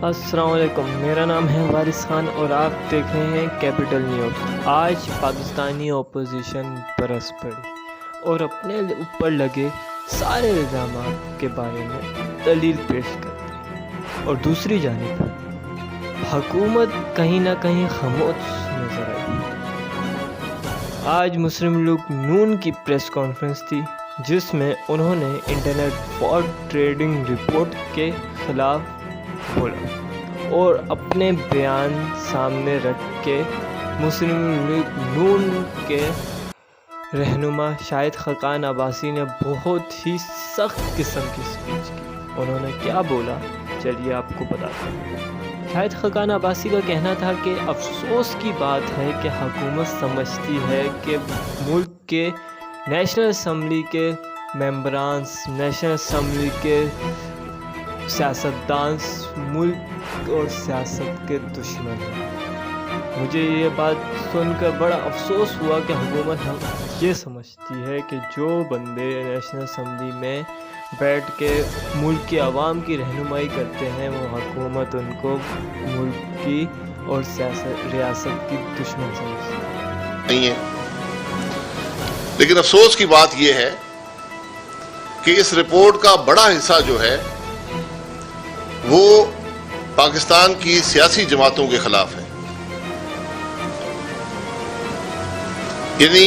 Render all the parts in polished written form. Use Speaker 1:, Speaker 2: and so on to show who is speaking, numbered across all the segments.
Speaker 1: السلام علیکم، میرا نام ہے وارث خان اور آپ دیکھ رہے ہیں کیپٹل نیوز۔ آج پاکستانی اپوزیشن برس پڑی اور اپنے اوپر لگے سارے الزامات کے بارے میں دلیل پیش کرتی، اور دوسری جانب حکومت کہیں نہ کہیں خاموش نظر آئی۔ آج مسلم لیگ نون کی پریس کانفرنس تھی جس میں انہوں نے انٹرنیٹ فراڈ ٹریڈنگ رپورٹ کے خلاف بولا اور اپنے بیان سامنے رکھ کے مسلم لیگ نون کے رہنما شاہد خاقان عباسی نے بہت ہی سخت قسم کی سپیچ کی۔ انہوں نے کیا بولا، چلیے آپ کو بتاتے ہیں۔ شاہد خاقان عباسی کا کہنا تھا کہ افسوس کی بات ہے کہ حکومت سمجھتی ہے کہ ملک کے نیشنل اسمبلی کے ممبران، نیشنل اسمبلی کے سیاستدان ملک اور سیاست کے دشمن ہیں۔ مجھے یہ بات سن کر بڑا افسوس ہوا کہ حکومت یہ سمجھتی ہے کہ جو بندے نیشنل اسمبلی میں بیٹھ کے ملک کی عوام کی رہنمائی کرتے ہیں وہ حکومت ان کو ملک کی اور ریاست کی دشمن سمجھتی ہے۔
Speaker 2: لیکن افسوس کی بات یہ ہے کہ اس رپورٹ کا بڑا حصہ جو ہے وہ پاکستان کی سیاسی جماعتوں کے خلاف ہے۔ یعنی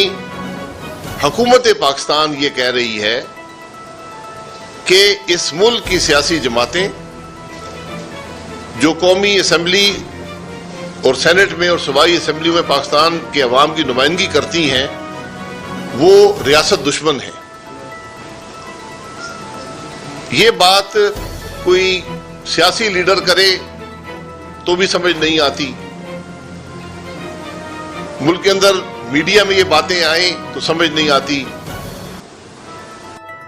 Speaker 2: حکومت پاکستان یہ کہہ رہی ہے کہ اس ملک کی سیاسی جماعتیں جو قومی اسمبلی اور سینٹ میں اور صوبائی اسمبلی میں پاکستان کے عوام کی نمائندگی کرتی ہیں وہ ریاست دشمن ہے۔ یہ بات کوئی سیاسی لیڈر کرے تو بھی سمجھ نہیں آتی، ملک کے اندر میڈیا میں یہ باتیں آئیں تو سمجھ نہیں آتی۔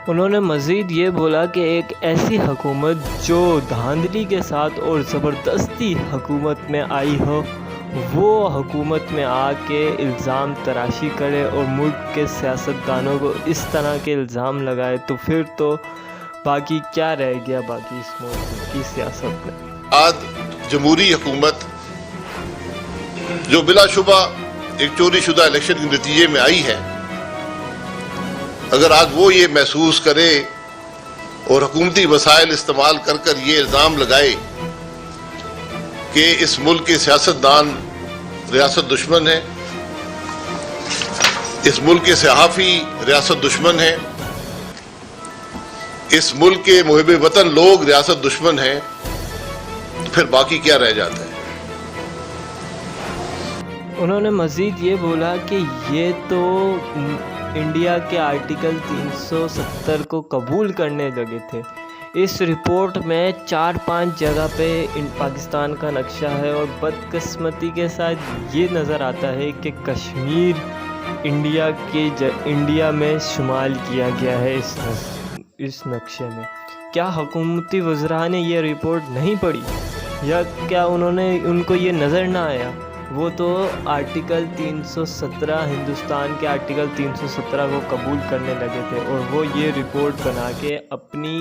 Speaker 1: انہوں نے مزید یہ بولا کہ ایک ایسی حکومت جو دھاندلی کے ساتھ اور زبردستی حکومت میں آئی ہو وہ حکومت میں آ کے الزام تراشی کرے اور ملک کے سیاستدانوں کو اس طرح کے الزام لگائے تو پھر تو باقی کیا رہ گیا باقی اس ملک کی سیاست میں۔
Speaker 2: آج جمہوری حکومت جو بلا شبہ ایک چوری شدہ الیکشن کے نتیجے میں آئی ہے، اگر آج وہ یہ محسوس کرے اور حکومتی وسائل استعمال کر کر یہ الزام لگائے کہ اس ملک کے سیاستدان ریاست دشمن ہے، اس ملک کے صحافی ریاست دشمن ہے، اس ملک کے محب وطن لوگ ریاست دشمن ہیں، تو پھر باقی کیا رہ جاتا ہے؟
Speaker 1: انہوں نے مزید یہ بولا کہ یہ تو انڈیا کے آرٹیکل 370 کو قبول کرنے لگے تھے۔ اس رپورٹ میں 4-5 جگہ پہ پاکستان کا نقشہ ہے اور بدقسمتی کے ساتھ یہ نظر آتا ہے کہ کشمیر انڈیا میں شمال کیا گیا ہے اس نقشے میں۔ کیا حکومتی وزراء نے یہ رپورٹ نہیں پڑھی یا کیا ان کو یہ نظر نہ آیا؟ وہ تو آرٹیکل 317 ہندوستان کے آرٹیکل 317 کو قبول کرنے لگے تھے اور وہ یہ رپورٹ بنا کے اپنی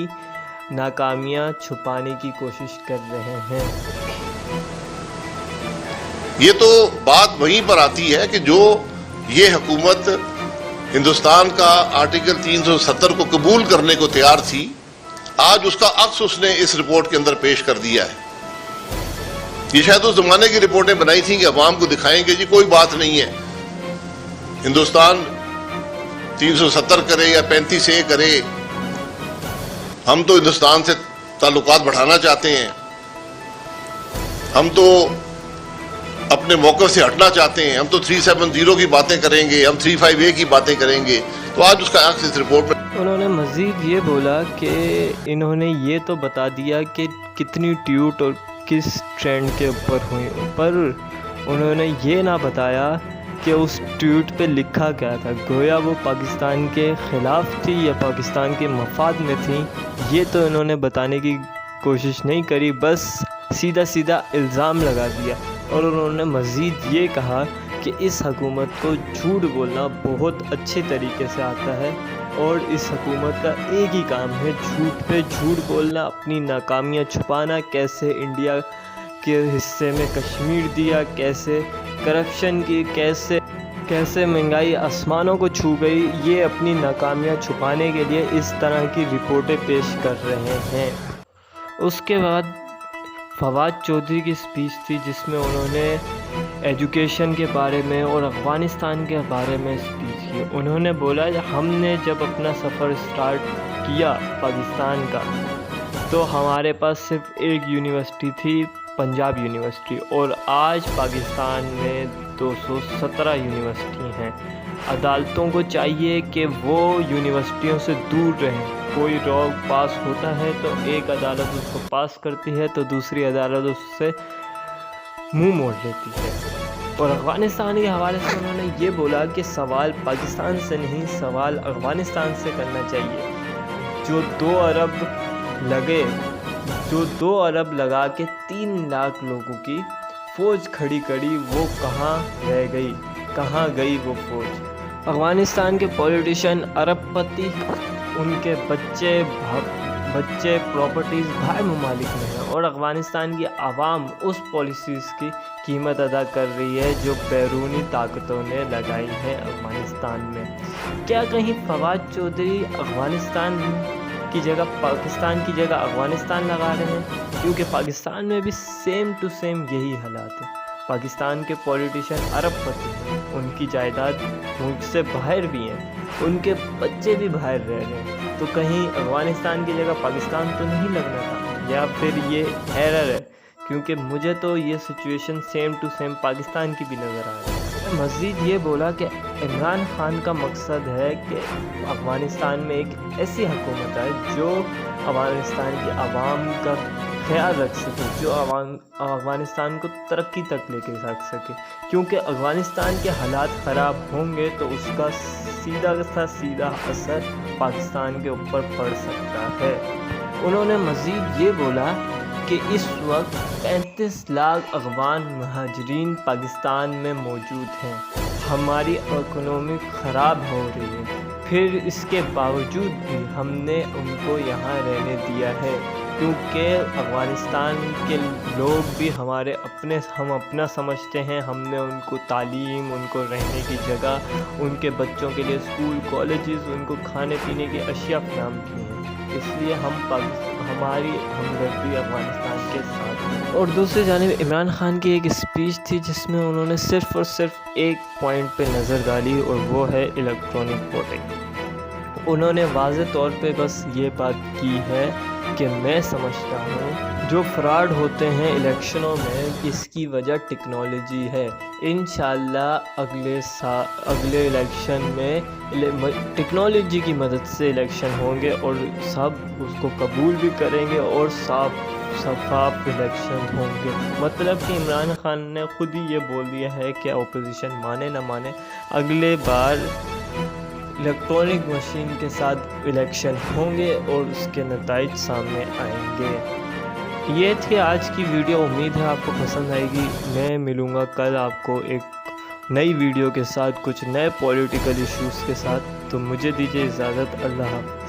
Speaker 1: ناکامیاں چھپانے کی کوشش کر رہے ہیں۔
Speaker 2: یہ تو بات وہیں پر آتی ہے کہ جو یہ حکومت ہندوستان کا آرٹیکل 370 کو قبول کرنے کو تیار تھی، آج اس کا عکس اس نے اس رپورٹ کے اندر پیش کر دیا ہے۔ یہ شاید اس زمانے کی رپورٹیں بنائی تھیں کہ عوام کو دکھائیں کہ جی کوئی بات نہیں ہے، ہندوستان 370 کرے یا 35A کرے، ہم تو ہندوستان سے تعلقات بڑھانا چاہتے ہیں، ہم تو اپنے موقف سے ہٹنا چاہتے ہیں، ہم تو 370 کی باتیں کریں گے، ہم 35A کی باتیں کریں گے۔ تو آج اس کا عکس اس رپورٹ میں۔
Speaker 1: انہوں نے مزید یہ بولا کہ انہوں نے یہ تو بتا دیا کہ کتنی ٹویٹ اور کس ٹرینڈ کے اوپر ہوئی، پر انہوں نے یہ نہ بتایا کہ اس ٹویٹ پہ لکھا کیا تھا، گویا وہ پاکستان کے خلاف تھی یا پاکستان کے مفاد میں تھی۔ یہ تو انہوں نے بتانے کی کوشش نہیں کری، بس سیدھا الزام لگا دیا۔ اور انہوں نے مزید یہ کہا کہ اس حکومت کو جھوٹ بولنا بہت اچھے طریقے سے آتا ہے اور اس حکومت کا ایک ہی کام ہے جھوٹ پہ جھوٹ بولنا، اپنی ناکامیاں چھپانا، کیسے انڈیا کے حصے میں کشمیر دیا، کیسے کرپشن کی، کیسے مہنگائی آسمانوں کو چھو گئی، یہ اپنی ناکامیاں چھپانے کے لیے اس طرح کی رپورٹیں پیش کر رہے ہیں۔ اس کے بعد فواد چودھری کی اسپیچ تھی جس میں انہوں نے ایجوکیشن کے بارے میں اور افغانستان کے بارے میں اسپیچ کی۔ انہوں نے بولا ہم نے جب اپنا سفر اسٹارٹ کیا پاکستان کا تو ہمارے پاس صرف ایک یونیورسٹی تھی، پنجاب یونیورسٹی، اور آج پاکستان میں 217 یونیورسٹی ہیں۔ عدالتوں کو چاہیے کہ وہ یونیورسٹیوں سے دور رہیں۔ کوئی لا پاس ہوتا ہے تو ایک عدالت اس کو پاس کرتی ہے تو دوسری عدالت اس سے منہ موڑ لیتی ہے۔ اور افغانستان کے حوالے سے انہوں نے یہ بولا کہ سوال پاکستان سے نہیں، سوال افغانستان سے کرنا چاہیے۔ جو 2 ارب لگا کے 3 لاکھ لوگوں کی فوج کھڑی وہ کہاں رہ گئی، کہاں گئی وہ فوج؟ افغانستان کے پولیٹیشین ارب پتی، ان کے بچے پراپرٹیز باہر ممالک میں ہیں، اور افغانستان کی عوام اس پالیسیز کی قیمت ادا کر رہی ہے جو بیرونی طاقتوں نے لگائی ہے افغانستان میں۔ کیا کہیں فواد چودھری افغانستان کی جگہ پاکستان کی جگہ افغانستان لگا رہے ہیں؟ کیونکہ پاکستان میں بھی سیم ٹو سیم یہی حالات ہیں۔ پاکستان کے پولیٹیشین ارب پتی ہیں، ان کی جائیداد ملک سے باہر بھی ہیں، ان کے بچے بھی باہر رہ رہے ہیں، تو کہیں افغانستان کی جگہ پاکستان تو نہیں لگنا تھا؟ یا پھر یہ ایرر ہے؟ کیونکہ مجھے تو یہ situation same to same Pakistan کی بھی نظر آ رہی ہے۔ مزید یہ بولا کہ عمران خان کا مقصد ہے کہ افغانستان میں ایک ایسی حکومت آئے جو افغانستان کی عوام کا خیال رکھ سکے، جو افغانستان کو ترقی تک لے کے جا سکے، کیونکہ افغانستان کے حالات خراب ہوں گے تو اس کا سیدھا اثر پاکستان کے اوپر پڑ سکتا ہے۔ انہوں نے مزید یہ بولا کہ اس وقت 35 لاکھ افغان مہاجرین پاکستان میں موجود ہیں، ہماری اکنامی خراب ہو رہی ہے، پھر اس کے باوجود بھی ہم نے ان کو یہاں رہنے دیا ہے، کیونکہ افغانستان کے لوگ بھی ہم اپنا سمجھتے ہیں، ہم نے ان کو تعلیم، ان کو رہنے کی جگہ، ان کے بچوں کے لیے اسکول، کالجز، ان کو کھانے پینے کی اشیاء فراہم کی ہیں، اس لیے ہماری ہمدردی افغانستان کے ساتھ ہے۔ اور دوسری جانب عمران خان کی ایک اسپیچ تھی جس میں انہوں نے صرف اور صرف ایک پوائنٹ پہ نظر ڈالی، اور وہ ہے الیکٹرانک ووٹنگ۔ انہوں نے واضح طور پہ بس یہ بات کی ہے کہ میں سمجھتا ہوں جو فراڈ ہوتے ہیں الیکشنوں میں، اس کی وجہ ٹیکنالوجی ہے۔ انشاءاللہ اگلے الیکشن میں ٹیکنالوجی کی مدد سے الیکشن ہوں گے اور سب اس کو قبول بھی کریں گے اور شفاف الیکشن ہوں گے۔ مطلب کہ عمران خان نے خود ہی یہ بول دیا ہے کہ اپوزیشن مانے نہ مانے، اگلے بار الیکٹرانک مشین کے ساتھ الیکشن ہوں گے اور اس کے نتائج سامنے آئیں گے۔ یہ تھی آج کی ویڈیو، امید ہے آپ کو پسند آئے گی۔ میں ملوں گا کل آپ کو ایک نئی ویڈیو کے ساتھ، کچھ نئے پولیٹیکل ایشوز کے ساتھ، تو مجھے دیجیے اجازت۔ اللہ حافظ۔